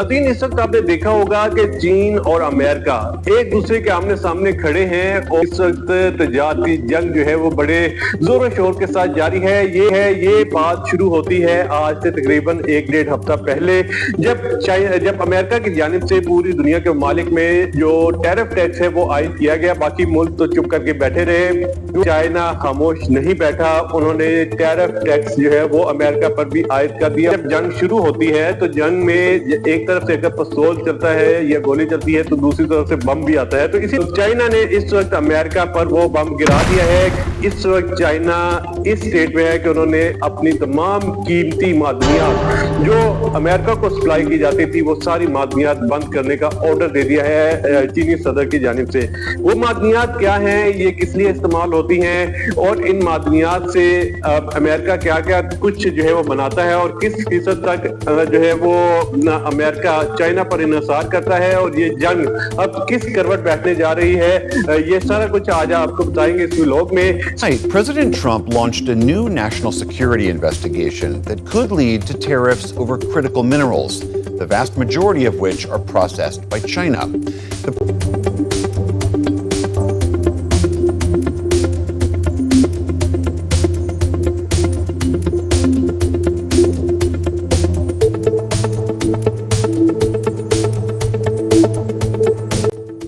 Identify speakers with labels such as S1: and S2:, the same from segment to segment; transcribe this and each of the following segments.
S1: नाज़रीन, इस वक्त आपने देखा होगा कि चीन और अमेरिका एक दूसरे के आमने सामने खड़े हैं और इस वक्त तजारती जंग जो है वो बड़े जोरों शोर के साथ जारी है। ये बात शुरू होती है आज से तकरीबन 1-1.5 हफ्ता पहले, जब अमेरिका की जानिब से पूरी दुनिया के ममालिक में जो टैरिफ टैक्स है वो आयद किया गया। बाकी मुल्क तो चुप करके बैठे रहे, चाइना खामोश नहीं बैठा, उन्होंने टैरिफ टैक्स जो है वो अमेरिका पर भी आयद कर दिया। जब जंग शुरू होती है तो जंग में एक तरफ से अगर पिस्तौल चलता है या गोली चलती है तो दूसरी तरफ से बम भी आता है। तो इसी चाइना ने इस वक्त अमेरिका पर वो बम गिरा दिया है। इस वक्त चाइना इस स्टेट में है कि उन्होंने अपनी तमाम कीमती मादनियात जो अमेरिका को सप्लाई की जाती थी वो सारी मादनियात बंद करने का ऑर्डर दे दिया है चीनी सदर की जानिब से। वो मादनियात क्या हैं, ये किस लिए इस्तेमाल होती हैं और इन मादनियात से अमेरिका क्या क्या कुछ जो है वो बनाता है और किस फीसद तक जो है वो अमेरिका चाइना पर इन्हिसार करता है और ये जंग अब किस करवट बैठने जा रही है, ये सारा कुछ आज आपको बताएंगे इस व्लॉग में।
S2: President Trump launched a new national security investigation that could lead to tariffs over critical minerals, the vast majority of which are processed by China.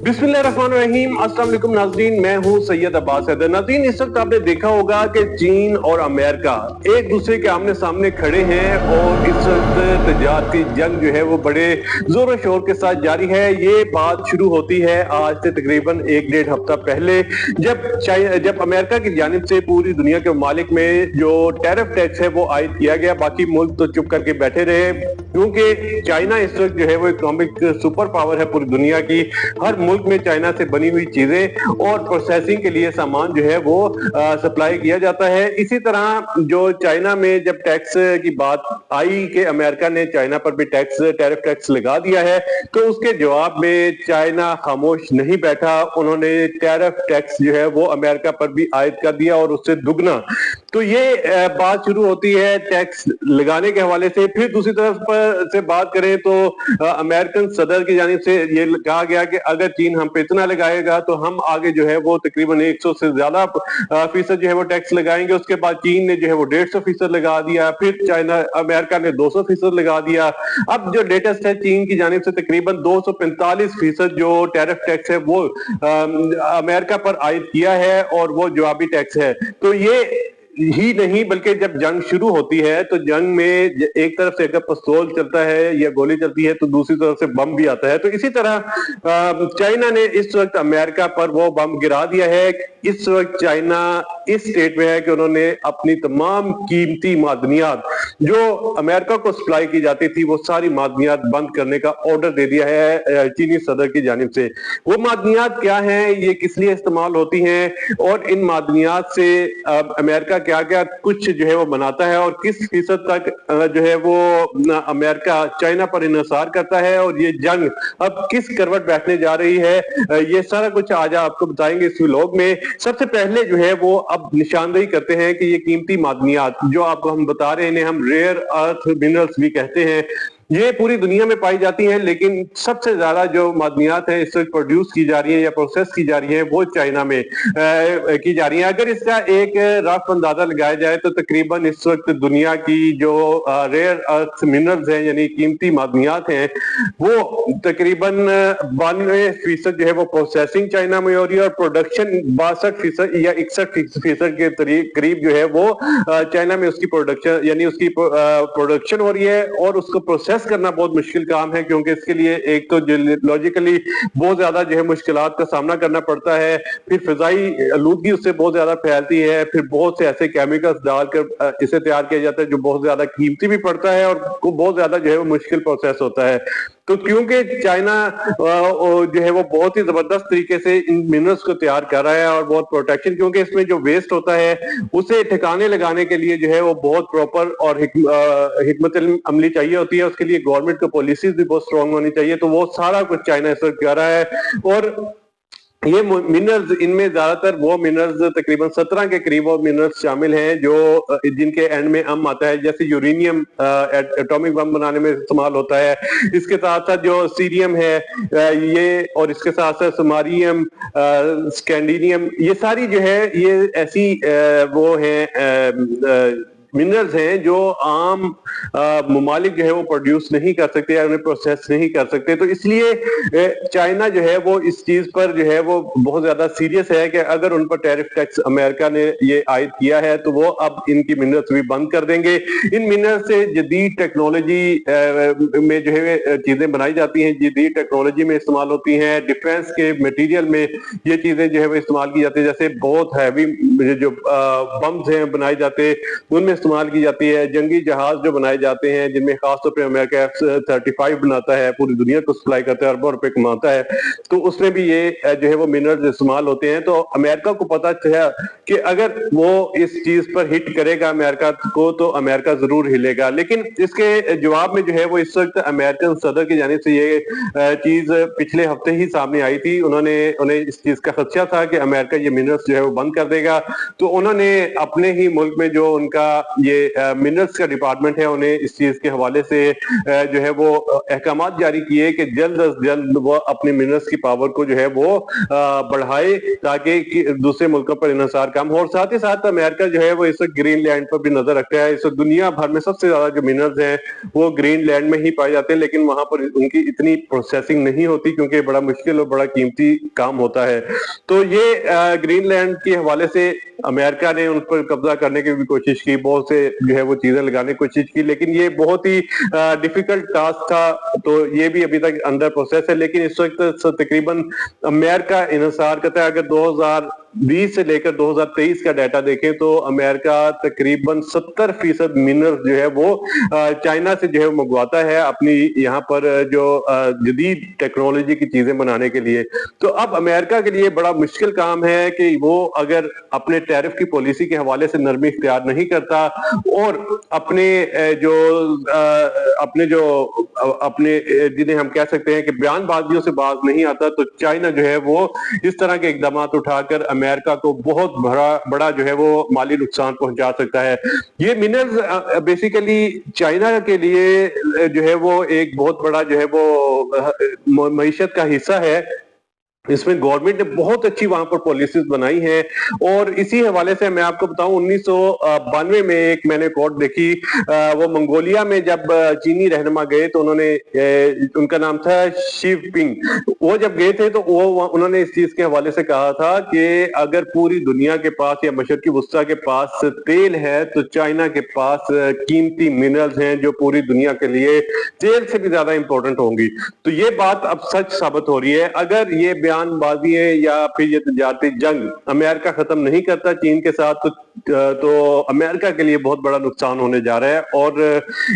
S1: बिस्मिल्लाहिर्रहमानिर्रहीम, अस्सलाम वालेकुम नाज़रीन, मैं हूं सैयद अब्बास हैदर। नाज़रीन, इस वक्त आपने देखा होगा कि चीन और अमेरिका एक दूसरे के आमने सामने खड़े हैं और इस वक्त तजारती जंग जो है वो बड़े जोरों शोर के साथ जारी है। ये बात शुरू होती है आज से तकरीबन 1-1.5 हफ्ता पहले, जब अमेरिका की जानिब से पूरी दुनिया के ममालिक में जो टैरिफ टैक्स है वो आयद किया गया। बाकी मुल्क तो चुप करके बैठे रहे, क्योंकि चाइना इस वक्त जो है वो इकोनॉमिक सुपर पावर है पूरी दुनिया की। हर मुल्क में चाइना से बनी हुई चीजें और प्रोसेसिंग के लिए सामान जो है वो सप्लाई किया जाता है। इसी तरह जो चाइना में जब टैक्स की बात आई कि अमेरिका ने चाइना पर भी टैरिफ टैक्स लगा दिया है, तो उसके जवाब में चाइना खामोश नहीं बैठा, उन्होंने टैरिफ टैक्स जो है वो अमेरिका पर भी आयद कर दिया और उससे दुगना। तो ये बात शुरू होती है टैक्स लगाने के हवाले से। फिर दूसरी तरफ से बात करें तो अमेरिकन सदर की जानिब से ये कहा गया कि अगर चीन हम पे इतना लगाएगा तो हम आगे जो है वो तकरीबन 100 से ज्यादा फीसद जो है वो टैक्स लगाएंगे। उसके बाद चीन ने जो है वो 150% लगा दिया, फिर अमेरिका ने 200% लगा दिया। अब जो लेटेस्ट है चीन की जानिब से तकरीबन 245% जो टैरिफ टैक्स है वो अमेरिका पर आयद किया है और वो जवाबी टैक्स है। तो ये ही नहीं बल्कि जब जंग शुरू होती है तो जंग में एक तरफ से अगर पिस्तौल चलता है या गोली चलती है तो दूसरी तरफ से बम भी आता है। तो इसी तरह चाइना ने इस वक्त अमेरिका पर वो बम गिरा दिया है। इस वक्त चाइना इस स्टेट में है कि उन्होंने अपनी तमाम कीमती मादनियात जो अमेरिका को सप्लाई की जाती थी वो सारी मादनियात बंद करने का ऑर्डर दे दिया है चीनी सदर की जानिब से। वो मादनियात क्या हैं, ये किस लिए इस्तेमाल होती हैं और इन मादनियात से अमेरिका क्या क्या कुछ जो है वो बनाता है और किस फीसद तक जो है वो अमेरिका चाइना पर इन्हिसार करता है और ये जंग अब किस करवट बैठने जा रही है, ये सारा कुछ आज आपको बताएंगे इस व्लॉग में। सबसे पहले जो है वो अब निशानदेही करते हैं कि ये कीमती मादनियात जो आपको हम बता रहे हैं, हम रेयर अर्थ मिनरल्स भी कहते हैं, ये पूरी दुनिया में पाई जाती हैं, लेकिन सबसे ज्यादा जो मादनियात है इस वक्त प्रोड्यूस की जा रही है या प्रोसेस की जा रही है वो चाइना में की जा रही है। अगर इसका एक रफ अंदाजा लगाया जाए तो तकरीबन इस वक्त दुनिया की जो रेयर अर्थ मिनरल्स हैं यानी कीमती मादनियात हैं वो तकरीबन 92% जो है वो प्रोसेसिंग चाइना में हो रही है और प्रोडक्शन 62% या 61% के करीब जो है वो चाइना में उसकी प्रोडक्शन यानी उसकी प्रोडक्शन हो रही है। और उसको प्रोसेस करना बहुत मुश्किल काम है, क्योंकि इसके लिए एक तो लॉजिकली बहुत ज्यादा जो है मुश्किलात का सामना करना पड़ता है, फिर फिजाई आलूदगी उससे बहुत ज्यादा फैलती है, फिर बहुत से ऐसे केमिकल्स डालकर इसे तैयार किया जाता है जो बहुत ज्यादा कीमती भी पड़ता है और बहुत ज्यादा जो है वो मुश्किल प्रोसेस होता है। तो क्योंकि चाइना जो है वो बहुत ही जबरदस्त तरीके से इन मिनरल्स को तैयार कर रहा है और बहुत प्रोटेक्शन, क्योंकि इसमें जो वेस्ट होता है उसे ठिकाने लगाने के लिए जो है वो बहुत प्रॉपर और हिकमत अमली चाहिए होती है। उसके लिए गवर्नमेंट की पॉलिसीज भी बहुत स्ट्रांग होनी चाहिए। तो वो सारा कुछ चाइना इस वक्त कर रहा है और ये मिनरल्स, इनमें ज्यादातर वो मिनरल्स, तकरीबन 17 के करीब वो मिनरल्स शामिल हैं जो जिनके एंड में अम आता है, जैसे यूरेनियम एटॉमिक बम बनाने में इस्तेमाल होता है। इसके साथ साथ जो सीरियम है ये, और इसके साथ साथ समारियम, स्कैंडिनियम, ये सारी जो है ये ऐसी वो है मिनरल्स हैं जो आम ममालिक जो है वो प्रोड्यूस नहीं कर सकते या उन्हें प्रोसेस नहीं कर सकते। तो इसलिए चाइना जो है वो इस चीज पर जो है वो बहुत ज्यादा सीरियस है कि अगर उन पर टैरिफ टैक्स अमेरिका ने ये आयद किया है तो वो अब इनकी मिनरल्स भी बंद कर देंगे। इन मिनरल्स से जदीद टेक्नोलॉजी में जो है चीजें बनाई जाती हैं, जदीद टेक्नोलॉजी में इस्तेमाल होती हैं, डिफेंस के मटीरियल में ये चीजें जो है वो इस्तेमाल की जाती है। जैसे बहुत हैवी जो बम्स हैं बनाए जाते हैं उनमें इस्तेमाल की जाती है। जंगी जहाज जो बनाए जाते हैं जिनमें खासतौर पर अमेरिका F-35 बनाता है, पूरी दुनिया को सप्लाई करता है, अरबों रुपए कमाता है, तो उसमें भी ये जो है वो मिनरल्स इस्तेमाल होते हैं। तो अमेरिका को पता था कि अगर वो इस चीज पर हिट करेगा अमेरिका को तो अमेरिका जरूर हिलेगा। लेकिन इसके जवाब में जो है वो इस वक्त अमेरिकन सदर की जानिब से ये चीज पिछले हफ्ते ही सामने आई थी। उन्हें इस चीज का खदशा था कि अमेरिका ये मिनरल्स जो है वो बंद कर देगा। तो उन्होंने अपने ही मुल्क में जो उनका ये मिनरल्स का डिपार्टमेंट है उन्हें इस चीज के हवाले से जो है वो अहकामात जारी किए कि जल्द अज जल्द वो अपने मिनरल्स की पावर को जो है वो बढ़ाए ताकि दूसरे मुल्कों पर इन्हिसार कम हो। और साथ ही साथ अमेरिका जो है वो इस वक्त ग्रीनलैंड पर भी नजर रखता है। इस वक्त दुनिया भर में सबसे ज्यादा जो मिनरल्स हैं वो ग्रीनलैंड में ही पाए जाते हैं, लेकिन वहां पर उनकी इतनी प्रोसेसिंग नहीं होती क्योंकि बड़ा मुश्किल और बड़ा कीमती काम होता है। तो ये ग्रीनलैंड के हवाले से अमेरिका ने उन पर कब्जा करने की भी कोशिश की, बहुत से जो है वो चीजें लगाने की कोशिश की, लेकिन ये बहुत ही डिफिकल्ट टास्क था। तो ये भी अभी तक अंडर प्रोसेस है। लेकिन इस वक्त तकरीबन अमेरिका इन्हिसार करता है, अगर 2020 से लेकर 2023 का डाटा देखें तो अमेरिका तकरीबन 70% मिनरल्स जो है वो चाइना से जो है मंगवाता है अपनी यहाँ पर जो जदीद टेक्नोलॉजी की चीजें बनाने के लिए। तो अब अमेरिका के लिए बड़ा मुश्किल काम है कि वो अगर अपने टैरिफ की पॉलिसी के हवाले से नरमी इख्तियार नहीं करता और अपने जिन्हें हम कह सकते हैं कि बयानबाजियों से बाज नहीं आता, तो चाइना जो है वो इस तरह के इकदाम उठाकर अमेरिका को बहुत बड़ा जो है वो माली नुकसान पहुंचा सकता है। ये मिनरल्स बेसिकली चाइना के लिए जो है वो एक बहुत बड़ा जो है वो मईशत का हिस्सा है। इसमें गवर्नमेंट ने बहुत अच्छी वहां पर पॉलिसीज बनाई हैं। और इसी हवाले से मैं आपको बताऊं 1992 में एक मैंने रिपोर्ट देखी, वो मंगोलिया में जब चीनी रहनुमा गए तो उनका नाम था शिव पिंग। वो जब गए थे तो उन्होंने इस चीज के हवाले से कहा था कि अगर पूरी दुनिया के पास या मशरकी वुस्ता के पास तेल है तो चाइना के पास कीमती मिनरल्स हैं जो पूरी दुनिया के लिए तेल से भी ज्यादा इंपॉर्टेंट होंगी। तो ये बात अब सच साबित हो रही है। अगर ये बयानबाजी है या फिर ये तजारती जंग अमेरिका खत्म नहीं करता चीन के साथ तो अमेरिका के लिए बहुत बड़ा नुकसान होने जा रहा है। और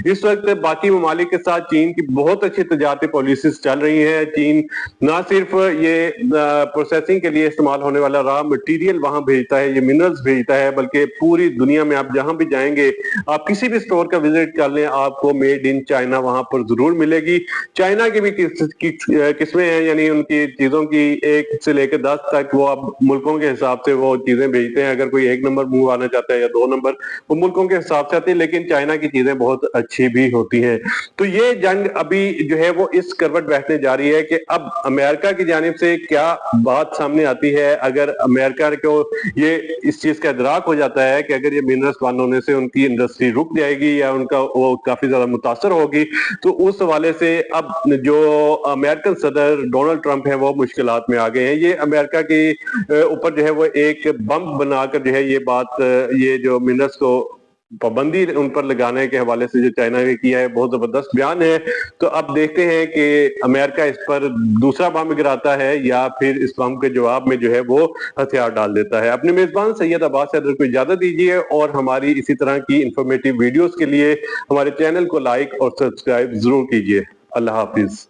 S1: इस वक्त बाकी ममालिक के साथ चीन की बहुत अच्छी तजारती पॉलिसीज चल रही हैं। चीन ना सिर्फ ये प्रोसेसिंग के लिए इस्तेमाल होने वाला रॉ मटीरियल वहां भेजता है, ये मिनरल्स भेजता है, बल्कि पूरी दुनिया में आप जहां भी जाएंगे, आप किसी भी स्टोर का विजिट कर लें, आपको मेड इन चाइना वहां पर जरूर मिलेगी। चाइना की भी किस्में हैं, यानी उनकी चीजों की 1 से लेकर 10 तक वो अब मुल्कों के हिसाब से वो चीजें भेजते हैं। अगर कोई 1 नंबर मंगवाना चाहता है या 2 नंबर, वो मुल्कों के हिसाब से आती है, लेकिन चाइना की चीजें बहुत अच्छी भी होती हैं। तो ये जंग अभी जो है वो इस करवट बैठने जा रही है कि अब अमेरिका की जानिब से क्या बात सामने आती है। अगर अमेरिका को ये इस चीज का इदराक हो जाता है कि अगर ये मिनरल्स बंद होने से उनकी इंडस्ट्री रुक जाएगी या उनका वो काफी ज्यादा मुतासर होगी, तो उस हवाले से अब जो अमेरिकन सदर डोनाल्ड ट्रंप है वो मुश्किलात में आ गए हैं। ये अमेरिका के ऊपर जो है वो एक बम बनाकर जो है ये जो मिनरल्स को पाबंदी उन पर लगाने के हवाले से जो चाइना ने किया है बहुत जबरदस्त बयान है। तो अब देखते हैं कि अमेरिका इस पर दूसरा बम गिराता है या फिर इस बम के जवाब में जो है वो हथियार डाल देता है। अपने मेजबान सैयद अब्बास हैदर को इजाजत दीजिए और हमारी इसी तरह की इंफॉर्मेटिव वीडियोस के लिए हमारे चैनल को लाइक और सब्सक्राइब जरूर कीजिए। अल्लाह हाफिज।